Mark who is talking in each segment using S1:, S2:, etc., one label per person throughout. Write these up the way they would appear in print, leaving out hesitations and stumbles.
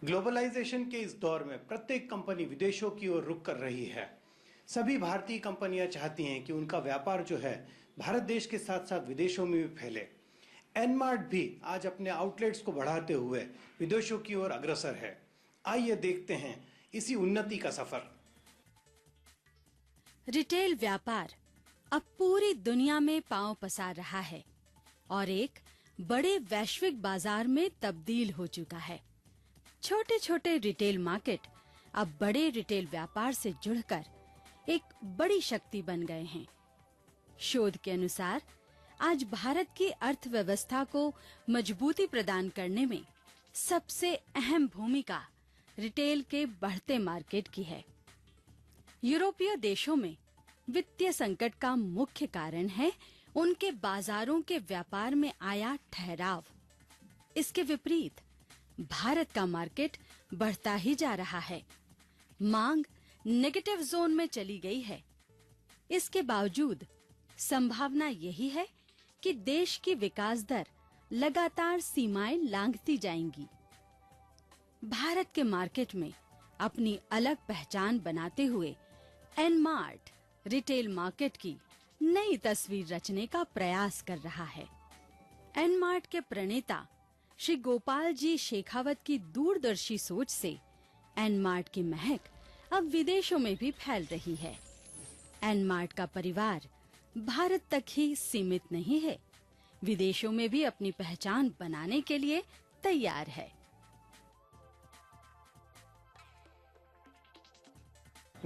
S1: Globalisation के इस दौर में प्रत्येक कंपनी विदेशों की ओर रुख कर रही है। सभी भारतीय कंपनियां चाहती हैं कि उनका व्यापार जो है भारत देश के साथ साथ विदेशों में भी फैले। एनमार्ट भी आज अपने आउटलेट्स को बढ़ाते हुए विदेशों की ओर अग्रसर है। आइए देखते हैं इसी उन्नति का सफर।
S2: रिटेल व्यापार अब पूरी दुनिया में पांव पसार रहा है और एक बड़े वैश्विक बाजार में तब्दील हो चुका है। छोटे छोटे रिटेल मार्केट अब बड़े रिटेल व्यापार से जुड़कर एक बड़ी शक्ति बन गए हैं। शोध के अनुसार आज भारत की अर्थव्यवस्था को मजबूती प्रदान करने में सबसे अहम भूमिका रिटेल के बढ़ते मार्केट की है। यूरोपीय देशों में वित्तीय संकट का मुख्य कारण है उनके बाजारों के व्यापार में आया ठहराव। इसके विपरीत भारत का मार्केट बढ़ता ही जा रहा है। मांग नेगेटिव जोन में चली गई है। इसके बावजूद संभावना यही है कि देश की विकास दर लगातार सीमाएं लांघती जाएंगी। भारत के मार्केट में अपनी अलग पहचान बनाते हुए एनमार्ट रिटेल मार्केट की नई तस्वीर रचने का प्रयास कर रहा है। एनमार्ट के प्रणेता श्री गोपाल जी शेखावत की दूरदर्शी सोच से एनमार्ट की महक अब विदेशों में भी फैल रही है। एनमार्ट का परिवार भारत तक ही सीमित नहीं है, विदेशों में भी अपनी पहचान बनाने के लिए तैयार है।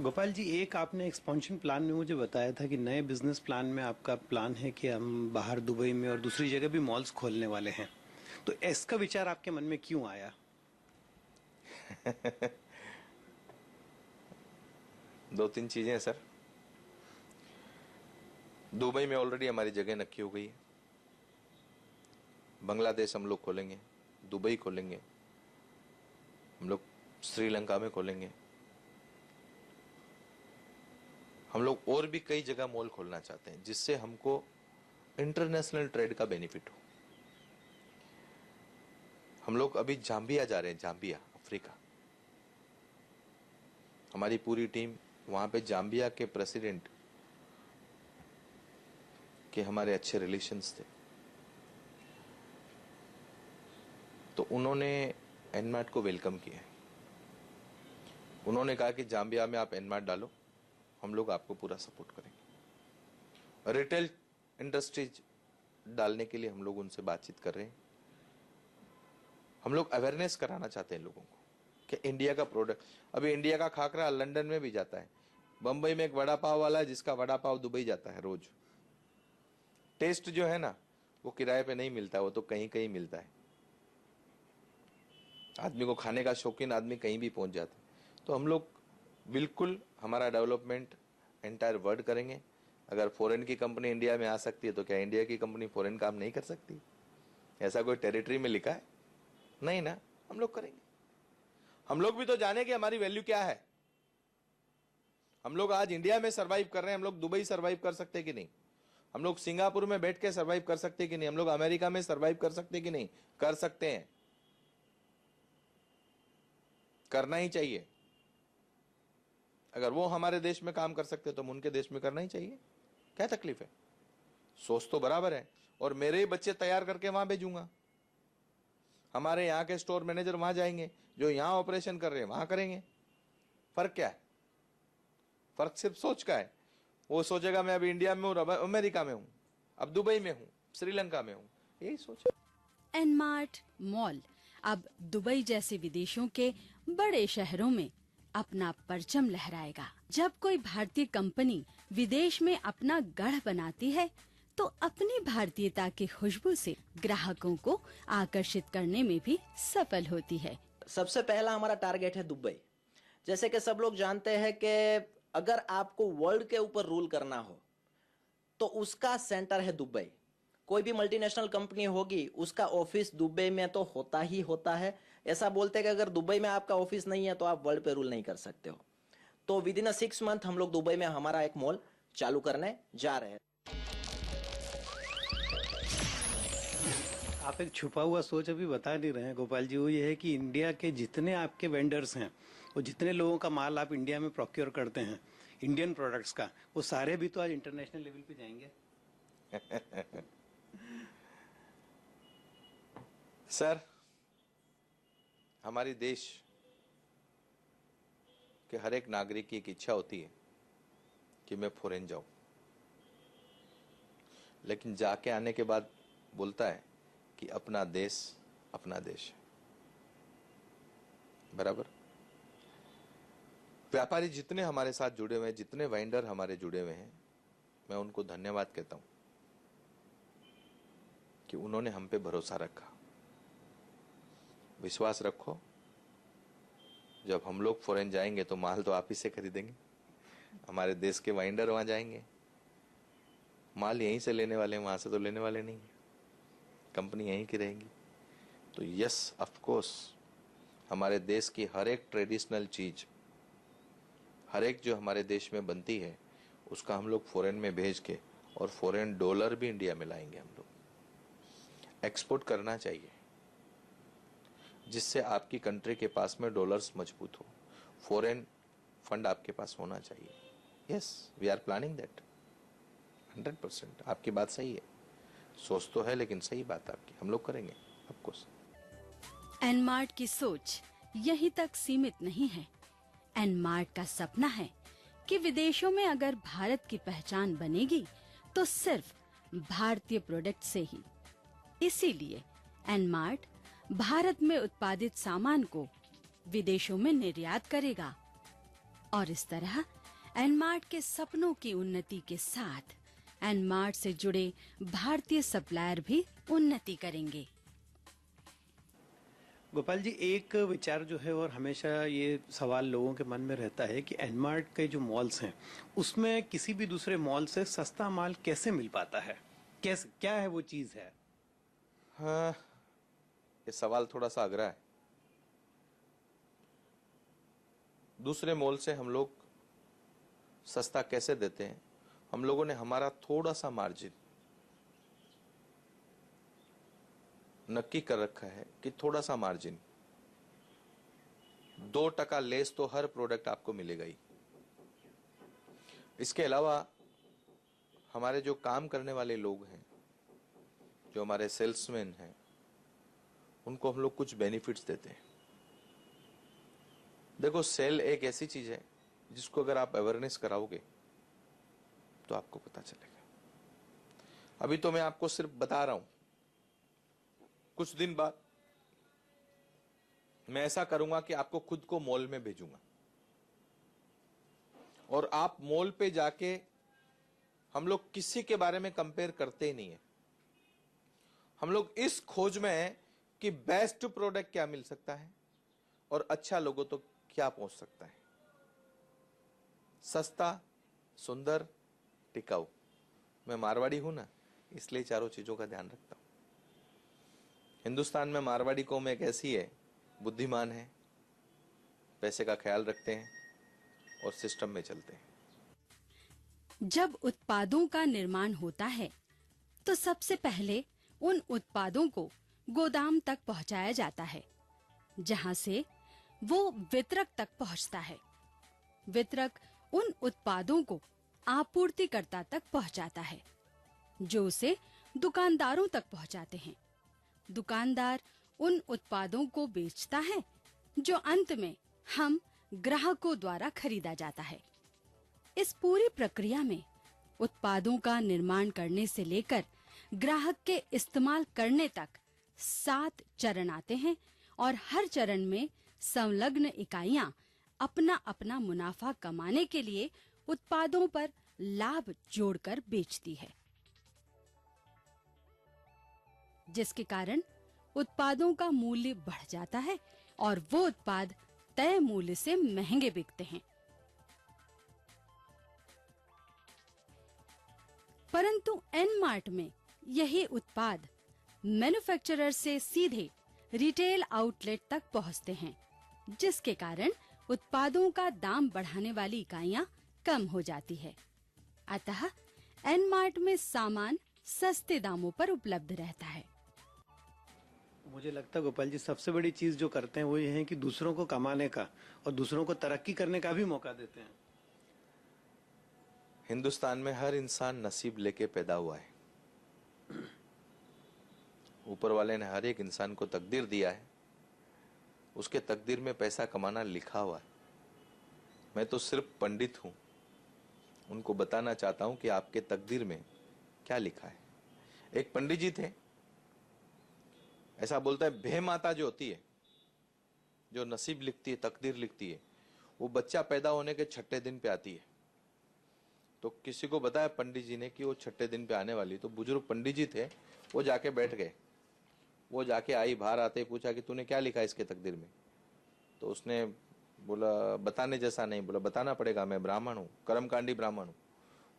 S1: गोपाल जी, एक आपने एक्सपेंशन प्लान में मुझे बताया था कि नए बिजनेस प्लान में आपका प्लान है कि हम बाहर दुबई में और दूसरी जगह भी मॉल्स खोलने वाले हैं। तो इसका विचार आपके मन में क्यों आया?
S3: दो तीन चीजें हैं सर। दुबई में ऑलरेडी हमारी जगह नक्की हो गई है। बांग्लादेश हम लोग खोलेंगे, दुबई खोलेंगे, हम लोग श्रीलंका में खोलेंगे, हम लोग और भी कई जगह मॉल खोलना चाहते हैं जिससे हमको इंटरनेशनल ट्रेड का बेनिफिट हो। हम लोग अभी जाम्बिया जा रहे हैं, जाम्बिया अफ्रीका। हमारी पूरी टीम वहां पे जाम्बिया के प्रेसिडेंट के हमारे अच्छे रिलेशंस थे, तो उन्होंने एनमार्ट को वेलकम किया। उन्होंने कहा कि जाम्बिया में आप एनमार्ट डालो, हम लोग आपको पूरा सपोर्ट करेंगे। रिटेल इंडस्ट्रीज डालने के लिए हम लोग उनसे बातचीत कर रहे हैं। हम लोग अवेयरनेस कराना चाहते हैं लोगों को कि इंडिया का प्रोडक्ट, अभी इंडिया का खाकरा लंदन में भी जाता है। बंबई में एक वड़ा पाव वाला है जिसका वड़ा पाव दुबई जाता है रोज। टेस्ट जो है ना वो किराए पे नहीं मिलता, वो तो कहीं कहीं मिलता है। आदमी को खाने का शौकीन आदमी कहीं भी पहुंच जाता है। तो हम लोग बिल्कुल हमारा डेवलपमेंट एंटायर वर्ल्ड करेंगे। अगर फॉरेन की कंपनी इंडिया में आ सकती है तो क्या इंडिया की कंपनी फॉरेन काम नहीं कर सकती? ऐसा कोई टेरिटरी में लिखा है? नहीं ना, हम लोग करेंगे। हम लोग भी तो जाने कि हमारी वैल्यू क्या है। हम लोग आज इंडिया में सरवाइव कर रहे हैं, हम लोग दुबई सरवाइव कर सकते कि नहीं? हम लोग सिंगापुर में बैठ के सरवाइव कर सकते कि नहीं? हम लोग अमेरिका में सरवाइव कर सकते कि नहीं? कर सकते हैं, करना ही चाहिए। अगर वो हमारे देश में काम कर सकते तो हम उनके देश में करना ही चाहिए। क्या तकलीफ है? सोच तो बराबर है। और मेरे ही बच्चे तैयार करके वहां भेजूंगा। हमारे यहाँ के स्टोर मैनेजर वहां जाएंगे, जो यहां ऑपरेशन कर रहे हैं वहां करेंगे। फर्क क्या है? फर्क सिर्फ सोच का है। वो सोचेगा मैं अभी इंडिया में हूं, अब अमेरिका में हूं, अब दुबई में हूं, श्रीलंका में हूं, यही सोच।
S2: एनमार्ट मॉल अब दुबई जैसे विदेशों के बड़े शहरों में अपना परचम लहराएगा। जब कोई भारतीय कंपनी विदेश में अपना गढ़ बनाती है तो अपनी भारतीयता की खुशबू से ग्राहकों को आकर्षित करने में भी सफल होती है।
S4: सबसे पहला हमारा टारगेट है दुबई। जैसे कि सब लोग जानते हैं कि अगर आपको वर्ल्ड के ऊपर रूल करना हो तो उसका सेंटर है दुबई। कोई भी मल्टीनेशनल कंपनी होगी उसका ऑफिस दुबई में तो होता ही होता है। ऐसा बोलते हैं कि अगर दुबई में आपका ऑफिस नहीं है तो आप वर्ल्ड पे रूल नहीं कर सकते हो। तो विद इन 6 मंथ हम लोग दुबई में हमारा एक मॉल चालू करने जा रहे हैं।
S1: आप एक छुपा हुआ सोच अभी बता नहीं रहे हैं गोपाल जी, वो ये है कि इंडिया के जितने आपके वेंडर्स हैं, वो जितने लोगों का माल आप इंडिया में प्रोक्योर करते हैं इंडियन प्रोडक्ट्स का, वो सारे भी तो आज इंटरनेशनल लेवल पे जाएंगे।
S3: सर, हमारी देश के हर एक नागरिक की एक इच्छा होती है कि मैं फॉरेन जाऊं, लेकिन जाके आने के बाद बोलता है कि अपना देश है। बराबर। व्यापारी जितने हमारे साथ जुड़े हुए हैं, जितने वेंडर हमारे जुड़े हुए हैं, मैं उनको धन्यवाद कहता हूं कि उन्होंने हम पे भरोसा रखा। विश्वास रखो, जब हम लोग फॉरेन जाएंगे तो माल तो आप ही से खरीदेंगे, हमारे देश के वेंडर वहां जाएंगे, माल यहीं से लेने वाले हैं, वहां से तो लेने वाले नहीं है, कंपनी यहीं की रहेगी। तो यस, ऑफ कोर्स, हमारे देश की हर एक ट्रेडिशनल चीज, हर एक जो हमारे देश में बनती है, उसका हम लोग फॉरेन में भेज के और फॉरेन डॉलर भी इंडिया में लाएंगे। हम लोग एक्सपोर्ट करना चाहिए, जिससे आपकी कंट्री के पास में डॉलर्स मजबूत हो, फॉरेन फंड आपके पास होना चाहिए। Yes, we are planning that 100%। आपकी बात सही है, सोच तो है लेकिन सही बात आपकी, हम लोग करेंगे ऑफकोर्स।
S2: एनमार्ट की सोच यहीं तक सीमित नहीं है। एनमार्ट का सपना है कि विदेशों में अगर भारत की पहचान बनेगी तो सिर्फ भारतीय प्रोडक्ट से ही। इसीलिए एनमार्ट भारत में उत्पादित सामान को विदेशों में निर्यात करेगा और इस तरह एनमार्ट के सपनों की उन्नति के साथ एनमार्ट से जुड़े भारतीय सप्लायर भी उन्नति करेंगे।
S1: गोपाल जी, एक विचार जो है और हमेशा ये सवाल लोगों के मन में रहता है कि एनमार्ट के जो मॉल्स हैं उसमें किसी भी दूसरे मॉल से सस्ता माल कैसे मिल पाता है, कैसे, क्या है वो चीज है?
S3: हाँ, ये सवाल थोड़ा सा अगरा है। दूसरे मॉल से हम लोग सस्ता कैसे देते हैं? हम लोगों ने हमारा थोड़ा सा मार्जिन नक्की कर रखा है कि थोड़ा सा मार्जिन 2% लेस तो हर प्रोडक्ट आपको मिलेगा ही। इसके अलावा हमारे जो काम करने वाले लोग हैं, जो हमारे सेल्समैन हैं, उनको हम लोग कुछ बेनिफिट्स देते हैं। देखो, सेल एक ऐसी चीज है जिसको अगर आप अवेयरनेस कराओगे तो आपको पता चलेगा। अभी तो मैं आपको सिर्फ बता रहा हूं, कुछ दिन बाद मैं ऐसा करूंगा कि आपको खुद को मॉल में भेजूंगा और आप मॉल पे जाके, हम लोग किसी के बारे में कंपेयर करते ही नहीं है, हम लोग इस खोज में है कि बेस्ट प्रोडक्ट क्या मिल सकता है और अच्छा लोगों तो क्या पहुंच सकता है, सस्ता, सुंदर, टिकाऊ। मैं मारवाड़ी हूं ना, इसलिए चारों चीजों का ध्यान रखता हूं। हिंदुस्तान में मारवाड़ी कौम एक ऐसी है, बुद्धिमान है, पैसे का ख्याल रखते हैं और सिस्टम में चलते हैं।
S2: जब उत्पादों का निर्माण होता है तो सबसे पहले उन उत्पादों को गोदाम तक पहुंचाया जाता है, जहां से वो वितरक तक पहुंचता है। वितरक उन उत्पादों को आपूर्तिकर्ता तक पहुंचाता है, जो उसे दुकानदारों तक पहुंचाते हैं। दुकानदार उन उत्पादों को बेचता है, जो अंत में हम ग्राहकों द्वारा खरीदा जाता है। इस पूरी प्रक्रिया में उत्पादों का निर्माण करने से लेकर ग्राहक के इस्तेमाल करने तक 7 चरण आते हैं और हर चरण में संलग्न इकाइयां अपना अपना मुनाफा कमाने के लिए उत्पादों पर लाभ जोड़कर बेचती है, जिसके कारण उत्पादों का मूल्य बढ़ जाता है और वो उत्पाद तय मूल्य से महंगे बिकते हैं। परंतु एनमार्ट में यही उत्पाद मैन्युफैक्चरर से सीधे रिटेल आउटलेट तक पहुंचते हैं, जिसके कारण उत्पादों का दाम बढ़ाने वाली इकाइयां कम हो जाती है। अतः एनमार्ट में सामान सस्ते दामों पर उपलब्ध रहता है।
S1: मुझे लगता है गोपाल जी सबसे बड़ी चीज जो करते हैं वो ये है कि दूसरों को कमाने का और दूसरों को तरक्की करने का भी मौका देते हैं।
S3: हिंदुस्तान में हर इंसान नसीब लेके पैदा हुआ है। ऊपर वाले ने हर एक इंसान को तकदीर दिया है, उसके तकदीर में पैसा कमाना लिखा हुआ है। मैं तो सिर्फ पंडित हूं, उनको बताना चाहता हूं कि आपके तकदीर में क्या लिखा है। एक पंडित जी थे, ऐसा बोलता है भे माता जो होती है, जो नसीब लिखती है, तकदीर लिखती है, वो बच्चा पैदा होने के 6ठे दिन पे आती है। तो किसी को बताया पंडित जी ने कि वो 6ठे दिन पे आने वाली, तो बुजुर्ग पंडित जी थे, वो जाके बैठ गए। वो जाके आई, बाहर आते ही पूछा कि तूने क्या लिखा इसके तकदीर में। तो उसने बोला बताने जैसा नहीं। बोला बताना पड़ेगा, मैं ब्राह्मण हूँ, कर्मकांडी ब्राह्मण हूँ।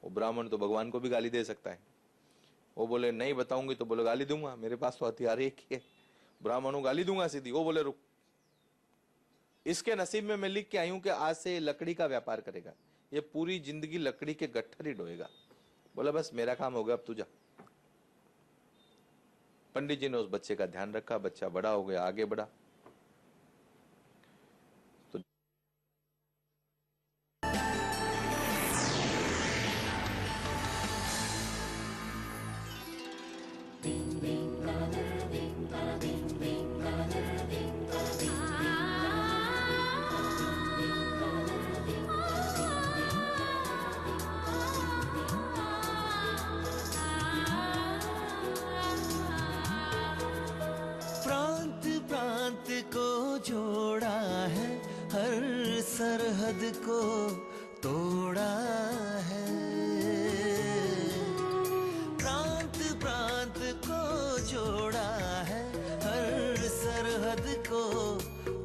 S3: वो ब्राह्मण तो भगवान को भी गाली दे सकता है। वो बोले नहीं बताऊंगी तो बोले गाली दूंगा, मेरे पास तो हथियार एक ही है, ब्राह्मण हूँ, गाली दूंगा सीधी। वो बोले रुक, इसके नसीब में मैं लिख के आई हूं कि आज से लकड़ी का व्यापार करेगा, ये पूरी जिंदगी लकड़ी के गट्ठर ही ढोएगा। बोला बस मेरा काम हो गया, अब तू जा। पंडित जी ने उस बच्चे का ध्यान रखा, बच्चा बड़ा हो गया, आगे बढ़ा। तो
S5: प्रांत प्रांत को जोड़ा है, हर सरहद को तोड़ा है। प्रांत प्रांत को जोड़ा है, हर सरहद को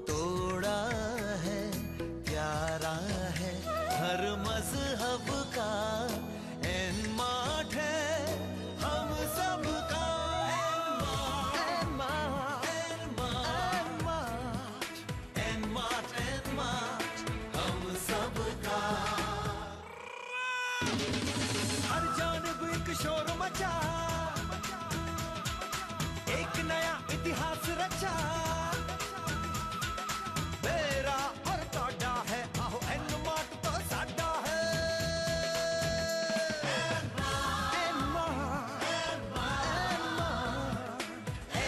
S5: तोड़ा है। प्यारा है हर मजहब का एनमार्ट है हम सबका। हर जानब एक शोर मचा, एक नया इतिहास रचा। मेरा और तोड़ा है, आहो एनमार्ट तो साडा है।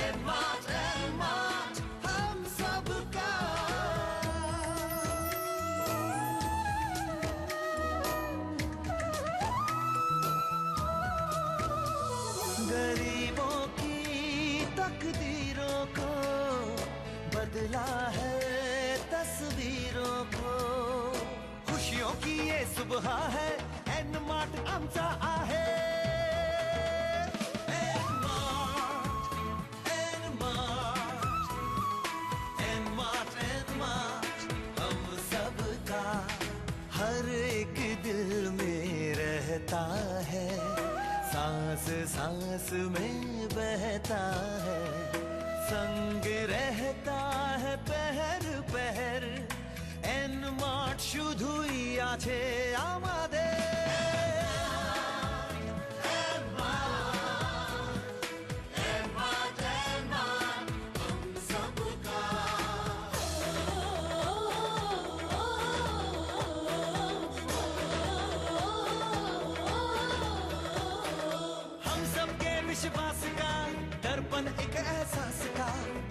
S5: एनमार्ट हम सबका। गरीबों की तकदीरों को बदला है तस्वीरों को। खुशियों की ये सुबह है, एनमार्ट आमचा आहे। एनमार्ट हम सबका। हर एक दिल में रहता है, सांस सांस में बहता है। संग रहता है पहर पहर। एनमार्ट शुद्ध हुई आछे आमादे। विश्वास का दर्पण एक एहसास का,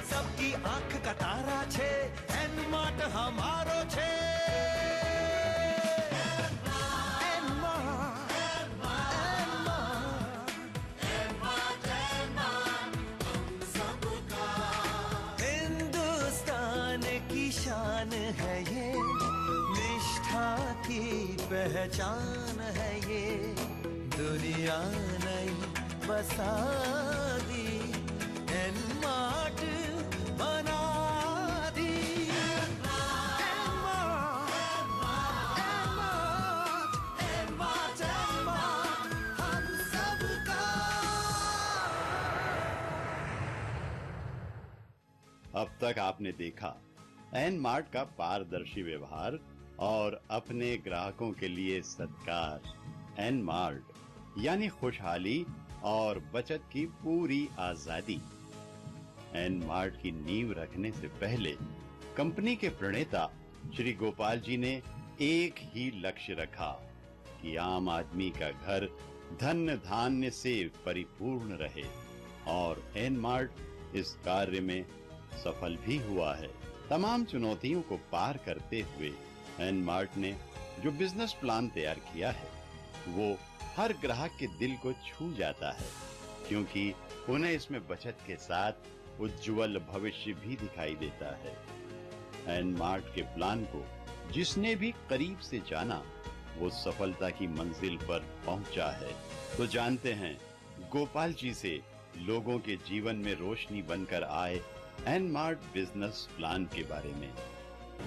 S5: सबकी आंख का तारा छे, एनमार्ट हमारो छे। हिंदुस्तान की शान है ये, निष्ठा की पहचान है ये। दुनिया नहीं बसा दी, एनमार्ट बना दी। एनमार्ट हम सबका।
S6: अब तक आपने देखा एनमार्ट का पारदर्शी व्यवहार और अपने ग्राहकों के लिए सत्कार। एनमार्ट यानी खुशहाली और बचत की पूरी आजादी। एन मार्ट की नींव रखने से पहले कंपनी के प्रणेता श्री गोपाल जी ने एक ही लक्ष्य रखा कि आम आदमी का घर धन धान्य से परिपूर्ण रहे, और एन मार्ट इस कार्य में सफल भी हुआ है। तमाम चुनौतियों को पार करते हुए एन मार्ट ने जो बिजनेस प्लान तैयार किया है वो हर ग्राहक के दिल को छू जाता है, क्योंकि उन्हें इसमें बचत के साथ उज्जवल भविष्य भी दिखाई देता है। एन मार्ट के प्लान को जिसने भी करीब से जाना वो सफलता की मंजिल पर पहुंचा है। तो जानते हैं गोपाल जी से लोगों के जीवन में रोशनी बनकर आए एन मार्ट बिजनेस प्लान के बारे में।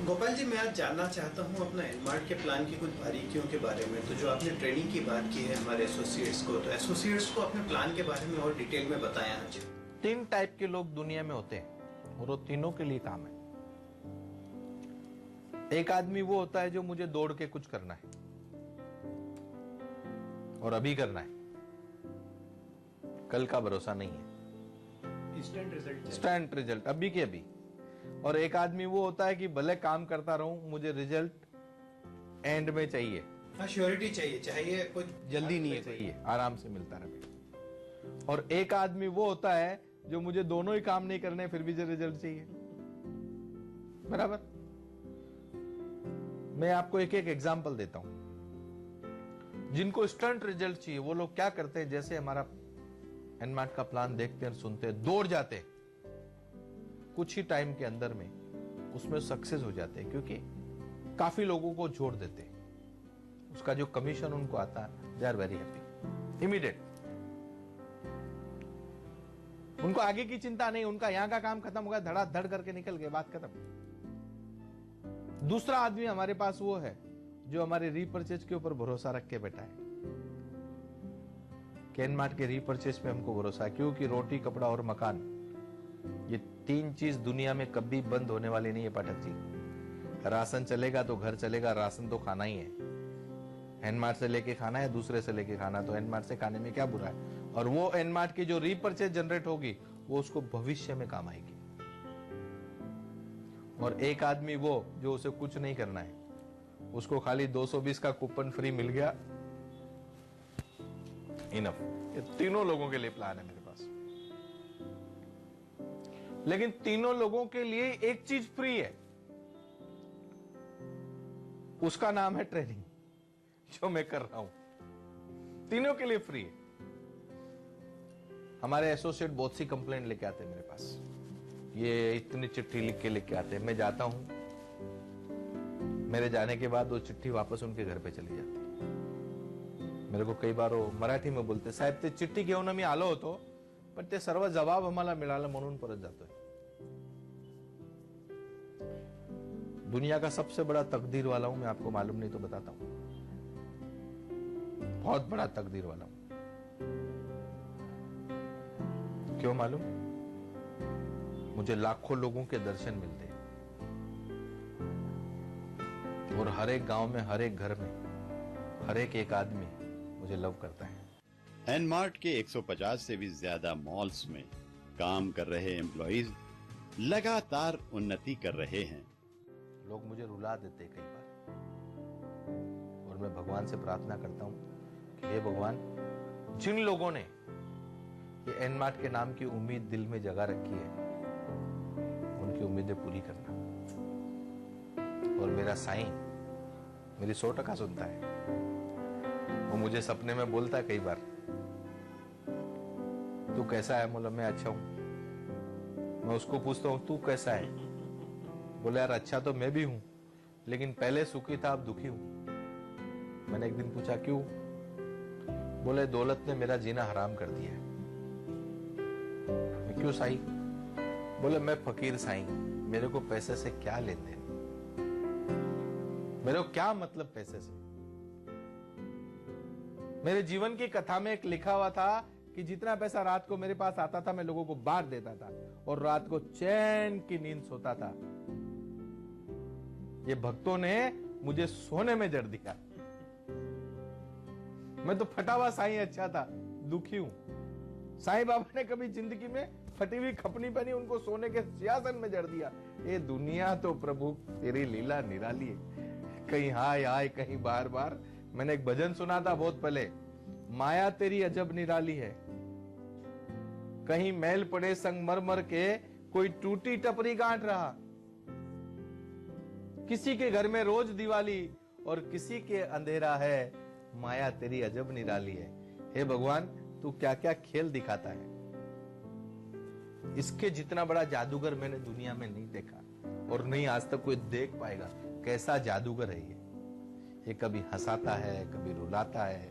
S1: गोपाल जी, मैं आज जानना चाहता हूं अपना एनमार्ट के प्लान की कुछ बारीकियों के बारे में। तो जो आपने ट्रेनिंग की बात की है हमारे एसोसिएट्स को, तो एसोसिएट्स को अपने प्लान के बारे में और डिटेल में बताएं आज।
S7: 3 टाइप के लोग दुनिया में होते हैं और वो तीनों के लिए काम है। एक आदमी वो होता है जो मुझे दौड़ के कुछ करना है और अभी करना है, कल का भरोसा नहीं है, इंस्टेंट रिजल्ट अभी के अभी। और एक आदमी वो होता है कि भले काम करता रहूं, मुझे रिजल्ट एंड में चाहिए,
S1: श्योरिटी चाहिए कुछ
S7: जल्दी नहीं चाहिए, आराम से मिलता रहे। और एक आदमी वो होता है जो मुझे दोनों ही काम नहीं करने फिर भी जो रिजल्ट चाहिए। बराबर। मैं आपको एक एक एग्जांपल देता हूं। जिनको इंस्टेंट रिजल्ट चाहिए वो लोग क्या करते हैं, जैसे हमारा एनमार्ट का प्लान देखते हैं, सुनते हैं, दौड़ जाते हैं, कुछ ही टाइम के अंदर में उसमें सक्सेस हो जाते हैं, क्योंकि काफी लोगों को जोड़ देते हैं। उसका जो कमीशन उनको आता है, they are very happy immediate. उनको आगे की चिंता नहीं, उनका यहां का काम खत्म हो गया, धड़ाधड़ करके निकल गए, बात खत्म। दूसरा आदमी हमारे पास वो है जो हमारे रीपरचेज के ऊपर भरोसा रख के बैठा है। एनमार्ट के रीपरचेज पे हमको भरोसा है, क्योंकि रोटी, कपड़ा और मकान, ये 3 चीज दुनिया में कभी बंद होने वाली नहीं है पाठक जी। राशन चलेगा तो घर चलेगा, राशन तो खाना ही है। एनमार्ट से लेके खाना है, दूसरे से लेके खाना, तो एनमार्ट से खाने में क्या बुरा है। और वो एनमार्ट की जो रीपरचेज जनरेट होगी वो उसको भविष्य में काम आएगी। और एक आदमी वो जो उसे कुछ नहीं करना है, उसको खाली 220 का कूपन फ्री मिल गया, इनफ। ये तीनों लोगों के लिए प्लान है मेरे पास। लेकिन तीनों लोगों के लिए एक चीज फ्री है, उसका नाम है ट्रेनिंग, जो मैं कर रहा हूं। तीनों के लिए फ्री है। हमारे एसोसिएट बहुत सी कंप्लेंट लेके आते हैं मेरे पास, ये इतनी चिट्ठी लिख के लेके आते हैं। मैं जाता हूं, मेरे जाने के बाद वो चिट्ठी वापस उनके घर पे चली जाती है। मेरे को कई बार वो मराठी में बोलते, साहेब ते चिट्ठी घेऊन मी आलो होतो, पण ते सर्व जवाब आम्हाला मिळाला म्हणून परत जातोय। दुनिया का सबसे बड़ा तकदीर वाला हूं मैं, आपको मालूम नहीं तो बताता हूं, बहुत बड़ा तकदीर वाला हूं। क्यों मालूम? मुझे लाखों लोगों के दर्शन मिलते हैं, और हर एक गांव में, हर एक घर में, हर एक आदमी मुझे लव करता है।
S6: एनमार्ट के 150 से भी ज्यादा मॉल्स में काम कर रहे एम्प्लॉइज लगातार उन्नति कर रहे हैं।
S7: लोग मुझे रुला देते कई बार, और मैं भगवान से प्रार्थना करता हूं कि हे भगवान, जिन लोगों ने ये एनमार्ट के नाम की उम्मीद दिल में जगा रखी है, उनकी उम्मीदें पूरी करना। और मेरा साईं मेरी 100% सुनता है। वो मुझे सपने में बोलता है कई बार, तू कैसा है? बोला मैं अच्छा हूं। मैं उसको पूछता हूं तू कैसा है? बोले यार अच्छा तो मैं भी हूं, लेकिन पहले सुखी था अब दुखी हूं। मैंने एक दिन पूछा क्यों? बोले दौलत ने मेरा जीना हराम कर दिया है। मैं क्यों साईं? बोले मैं फकीर साईं, मेरे को पैसे से क्या लेन देन, मेरे को क्या मतलब पैसे से। मेरे जीवन की कथा में एक लिखा हुआ था कि जितना पैसा रात को मेरे पास आता था मैं लोगों को बांट देता था, और रात को चैन की नींद सोता था। ये भक्तों ने मुझे सोने में जड़ दिया। मैं तो फटा हुआ साईं अच्छा था, दुखी हूं। साईं बाबा ने कभी जिंदगी में फटी हुई खपनी पहनी, उनको सोने के सिंहासन में जड़ दिया। ये दुनिया तो प्रभु तेरी लीला निराली है, कहीं हाय हाय कहीं बार बार। मैंने एक भजन सुना था बहुत पहले, माया तेरी अजब निराली है, कहीं मैल पड़े संगमरमर के कोई टूटी टपरी गांठ रहा। किसी के घर में रोज दिवाली और किसी के अंधेरा है, माया तेरी अजब निराली है। हे भगवान, तू क्या क्या खेल दिखाता है। इसके जितना बड़ा जादूगर मैंने दुनिया में नहीं देखा और नहीं आज तक कोई देख पाएगा। कैसा जादूगर है ये कभी हंसाता है, कभी रुलाता है।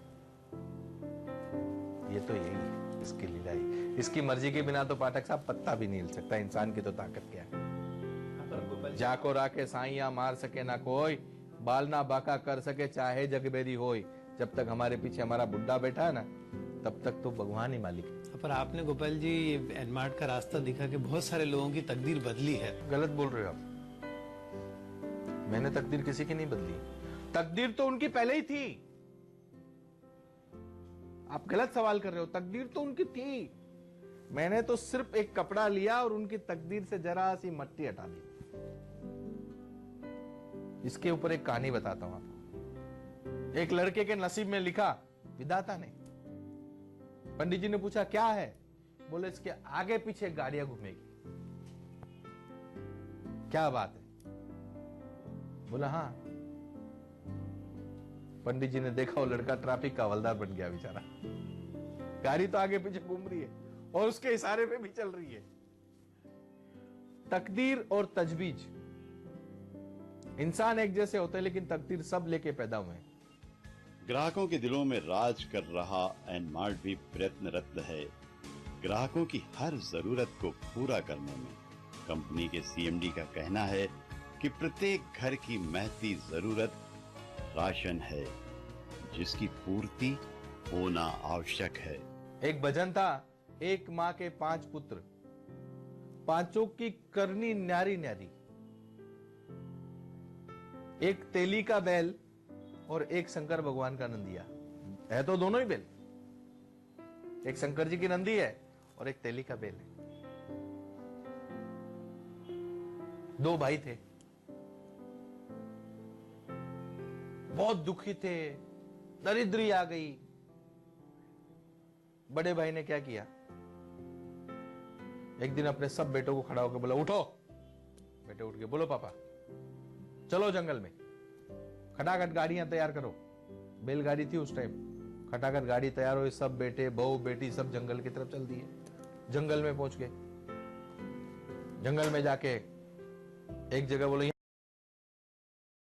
S7: ये तो यही है इसकी लीला ही। इसकी मर्जी के बिना तो पाठक साहब पत्ता भी नहीं हिल सकता। इंसान की तो ताकत क्या है। जाको राके साइया मार सके ना कोई, बाल ना बाका कर सके चाहे जगबेरी होई। जब तक हमारे पीछे हमारा बुड्ढा बैठा है ना, तब तक तो भगवान ही मालिक है।
S8: पर आपने गोपाल जी एनमार्ट का रास्ता दिखा के बहुत सारे लोगों की तकदीर बदली है।
S7: गलत बोल रहे हो आप। मैंने तकदीर किसी की नहीं बदली, तकदीर तो उनकी पहले ही थी। आप गलत सवाल कर रहे हो। तकदीर तो उनकी थी, मैंने तो सिर्फ एक कपड़ा लिया और उनकी तकदीर से जरा सी मट्टी हटा दी। इसके ऊपर एक कहानी बताता हूं आपको। एक लड़के के नसीब में लिखा विधाता ने। पंडित जी ने पूछा क्या है? बोले इसके आगे पीछे गाड़ियां घूमेगी। क्या बात है? बोला हाँ। पंडित जी ने देखा वो लड़का ट्रैफिक का हवलदार बन गया बेचारा। गाड़ी तो आगे पीछे घूम रही है और उसके इशारे पे भी चल रही है। तकदीर और तजवीज, इंसान एक जैसे होते हैं लेकिन तकदीर सब लेके पैदा हुए हैं।
S6: ग्राहकों के दिलों में राज कर रहा एनमार्ट भी प्रयत्नरत है ग्राहकों की हर जरूरत को पूरा करने में। कंपनी के सीएमडी का कहना है कि प्रत्येक घर की महती जरूरत राशन है, जिसकी पूर्ति होना आवश्यक है।
S7: एक भजन था, एक माँ के 5 पुत्र, पांचों की करनी न्यारी न्यारी। एक तेली का बैल और एक शंकर भगवान का नंदिया है, तो दोनों ही बैल। एक शंकर जी की नंदी है और एक तेली का बैल है। 2 भाई थे, बहुत दुखी थे, दरिद्री आ गई। बड़े भाई ने क्या किया? एक दिन अपने सब बेटों को खड़ा होकर बोला, उठो। बेटे उठ के बोलो पापा चलो जंगल में, खटाखट गाड़ियां तैयार करो। बैलगाड़ी थी उस टाइम। खटाखट गाड़ी तैयार हुई, सब बेटे बहू बेटी सब जंगल की तरफ चल दिए। जंगल में पहुंच गए। जंगल में जाके एक जगह बोले